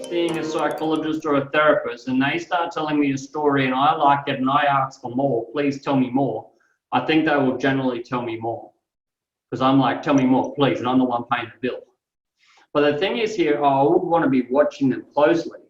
Seeing a psychologist or a therapist and they start telling me a story and I like it and I ask for more, please tell me more, I think they will generally tell me more. Because I'm like, tell me more, please, and I'm the one paying the bill. But the thing is here, I would want to be watching them closely.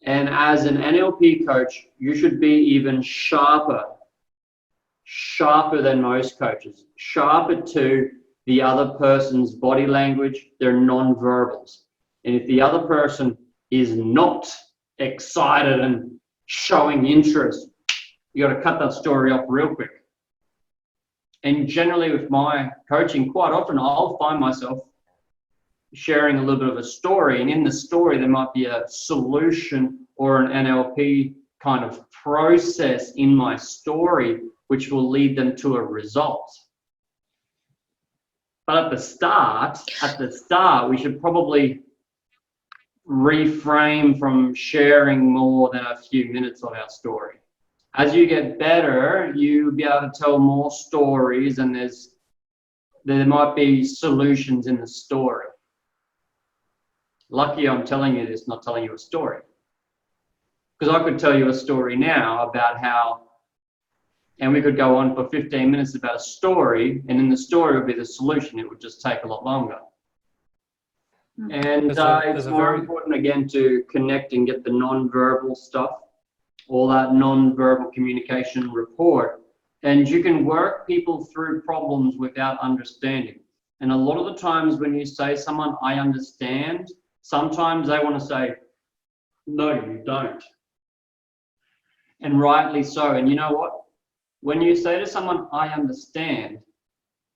And as an NLP coach, you should be even sharper than most coaches, sharper to the other person's body language, their non-verbals. And if the other person is not excited and showing interest, you got to cut that story off real quick. And generally with my coaching, quite often I'll find myself sharing a little bit of a story, and in the story there might be a solution or an NLP kind of process in my story which will lead them to a result. But at the start, we should probably refrain from sharing more than a few minutes of our story. As you get better, you'll be able to tell more stories, and there might be solutions in the story. Lucky I'm telling you this, not telling you a story. Because I could tell you a story now about how, and we could go on for 15 minutes about a story, and in the story would be the solution. It would just take a lot longer. And it's more important, again, to connect and get the non-verbal stuff, all that non-verbal communication report. And you can work people through problems without understanding. And a lot of the times when you say someone, I understand, sometimes they want to say, no, you don't. And rightly so. And you know what? When you say to someone, I understand,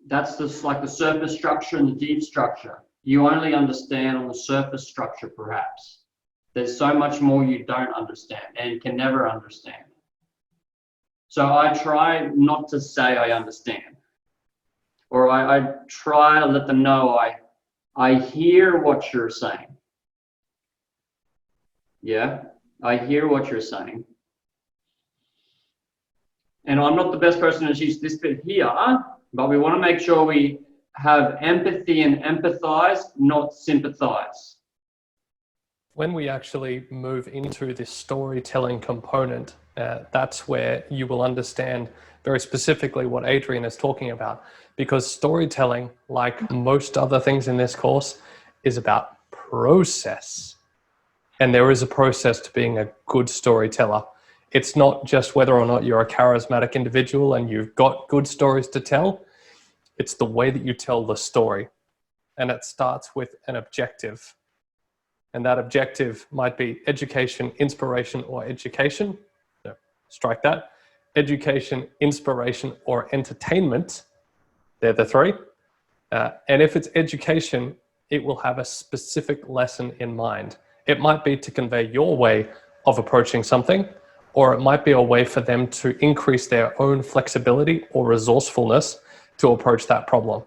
that's just like the surface structure and the deep structure. You only understand on the surface structure, perhaps. There's so much more you don't understand and can never understand. So I try not to say I understand, or I try to let them know I hear what you're saying. Yeah, I hear what you're saying. And I'm not the best person to teach this bit here, but we want to make sure we have empathy and empathize, not sympathize. When we actually move into this storytelling component, that's where you will understand very specifically what Adrian is talking about. Because storytelling, like most other things in this course, is about process. And there is a process to being a good storyteller. It's not just whether or not you're a charismatic individual and you've got good stories to tell. It's the way that you tell the story. And it starts with an objective. And that objective might be education, inspiration, or education. No, strike that. Education, inspiration, or entertainment. They're the three. And if it's education, it will have a specific lesson in mind. It might be to convey your way of approaching something, or it might be a way for them to increase their own flexibility or resourcefulness to approach that problem,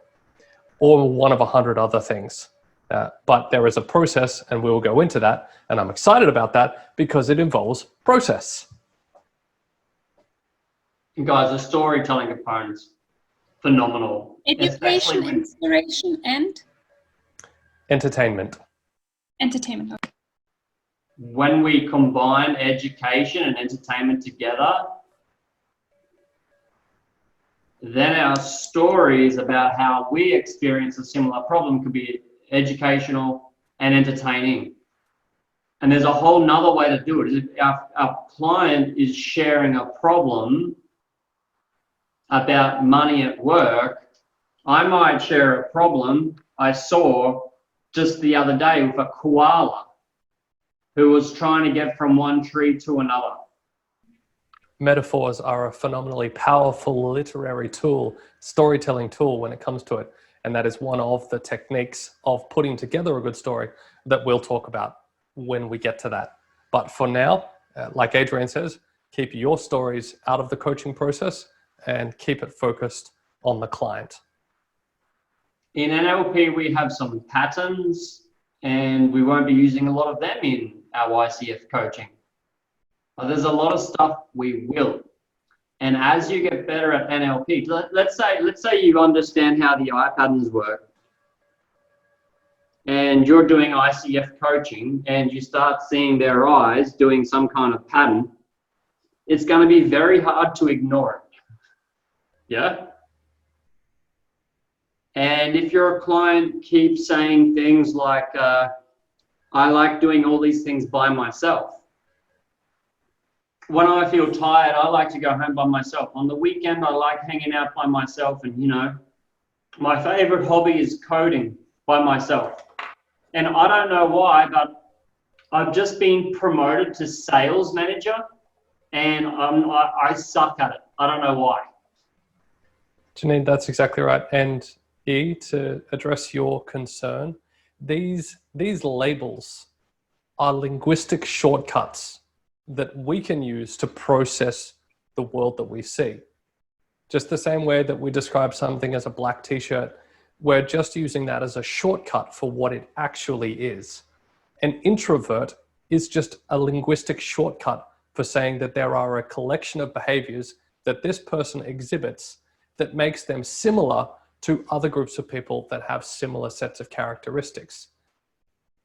or one of 100 other things. But there is a process, and we will go into that. And I'm excited about that because it involves process. Guys, the storytelling component's phenomenal. Education, inspiration, and? Entertainment. Entertainment. Okay. When we combine education and entertainment together, then our stories about how we experience a similar problem could be educational and entertaining. And there's a whole nother way to do it. If our client is sharing a problem about money at work, I might share a problem I saw just the other day with a koala who was trying to get from one tree to another. Metaphors are a phenomenally powerful literary tool, storytelling tool when it comes to it. And that is one of the techniques of putting together a good story that we'll talk about when we get to that. But for now, like Adrian says, keep your stories out of the coaching process and keep it focused on the client. In NLP, we have some patterns, and we won't be using a lot of them in our ICF coaching. But there's a lot of stuff we will. And as you get better at NLP, let's say you understand how the eye patterns work, and you're doing ICF coaching, and you start seeing their eyes doing some kind of pattern, it's going to be very hard to ignore it. Yeah? And if your client keeps saying things like, I like doing all these things by myself. When I feel tired, I like to go home by myself. On the weekend, I like hanging out by myself. And, my favorite hobby is coding by myself. And I don't know why, but I've just been promoted to sales manager, and I suck at it. I don't know why. Janine, that's exactly right. And to address your concern, these labels are linguistic shortcuts that we can use to process the world that we see. Just the same way that we describe something as a black t-shirt, we're just using that as a shortcut for what it actually is. An introvert is just a linguistic shortcut for saying that there are a collection of behaviors that this person exhibits that makes them similar to other groups of people that have similar sets of characteristics.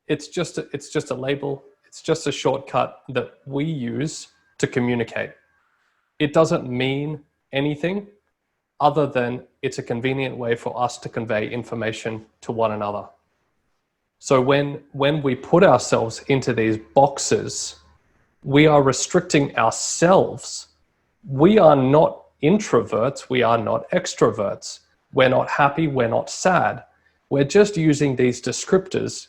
It's just a label. It's just a shortcut that we use to communicate. It doesn't mean anything other than it's a convenient way for us to convey information to one another. So when we put ourselves into these boxes, we are restricting ourselves. We are not introverts. We are not extroverts. We're not happy. We're not sad. We're just using these descriptors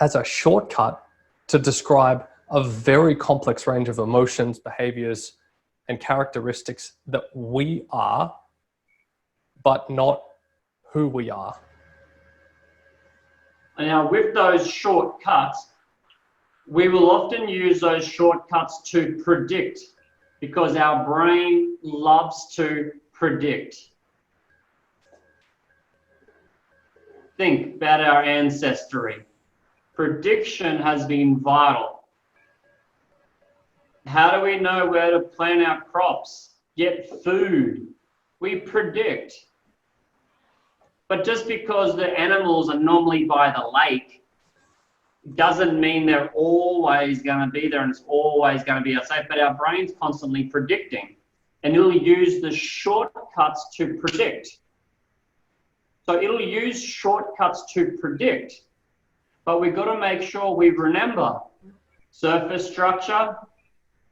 as a shortcut to describe a very complex range of emotions, behaviors, and characteristics that we are, but not who we are. Now, with those shortcuts, we will often use those shortcuts to predict, because our brain loves to predict. Think about our ancestry. Prediction has been vital. How do we know where to plant our crops, get food? We predict. But just because the animals are normally by the lake doesn't mean they're always going to be there and it's always going to be safe. But our brain's constantly predicting, and it'll use the shortcuts to predict. So it'll use shortcuts to predict. But we've got to make sure we remember surface structure,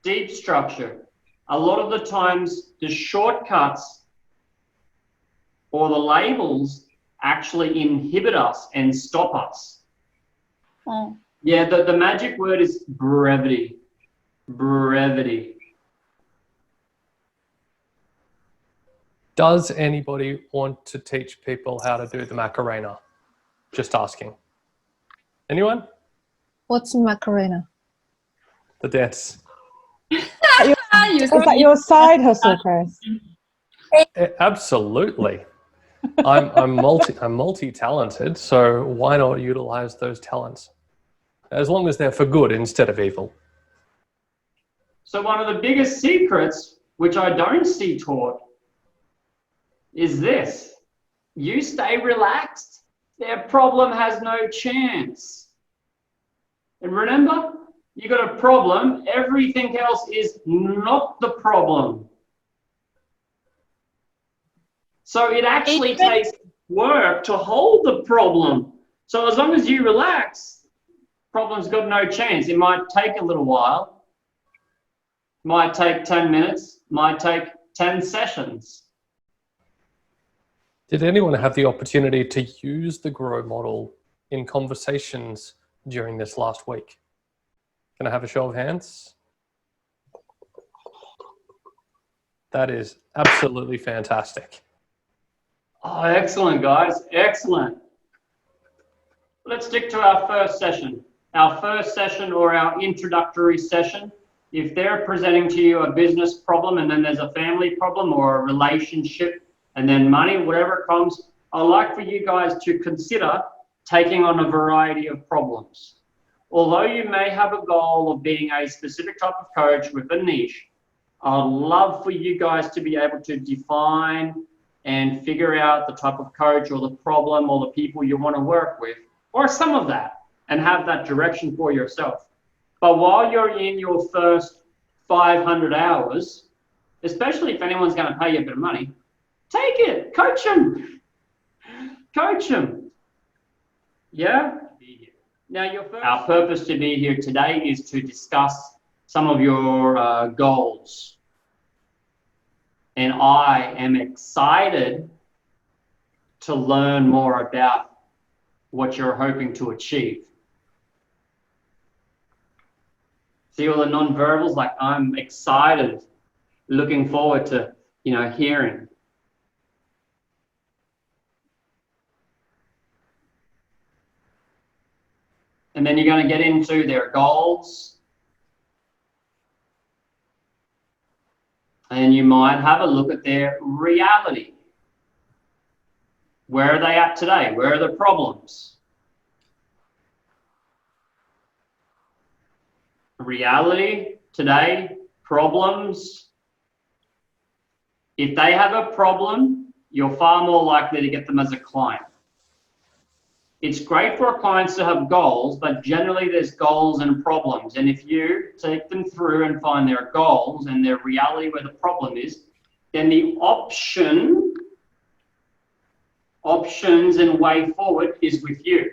deep structure. A lot of the times the shortcuts or the labels actually inhibit us and stop us. Oh. Yeah, the magic word is brevity. Brevity. Does anybody want to teach people how to do the Macarena? Just asking. Anyone? What's Macarena? The dance. Is that your side hustle, Chris? Absolutely. I'm multi-talented, so why not utilize those talents? As long as they're for good instead of evil. So one of the biggest secrets, which I don't see taught, is this. You stay relaxed, their problem has no chance. And remember, you got a problem, everything else is not the problem. So it actually takes work to hold the problem. So as long as you relax, problem's got no chance. It might take a little while, might take 10 minutes, might take 10 sessions. Did anyone have the opportunity to use the GROW model in conversations during this last week? Can I have a show of hands? That is absolutely fantastic. Oh, excellent, guys. Excellent. Let's stick to our first session. Our first session or our introductory session. If they're presenting to you a business problem and then there's a family problem or a relationship and then money, whatever it comes, I'd like for you guys to consider taking on a variety of problems. Although you may have a goal of being a specific type of coach with a niche, I'd love for you guys to be able to define and figure out the type of coach or the problem or the people you want to work with, or some of that, and have that direction for yourself. But while you're in your first 500 hours, especially if anyone's going to pay you a bit of money, take it, coach them. Coach them. Yeah? Now, our purpose to be here today is to discuss some of your goals. And I am excited to learn more about what you're hoping to achieve. See all the non-verbals? Like, I'm excited, looking forward to, hearing. And then you're going to get into their goals. And you might have a look at their reality. Where are they at today? Where are the problems? Reality today, problems. If they have a problem, you're far more likely to get them as a client. It's great for our clients to have goals, but generally there's goals and problems. And if you take them through and find their goals and their reality where the problem is, then the options and way forward is with you.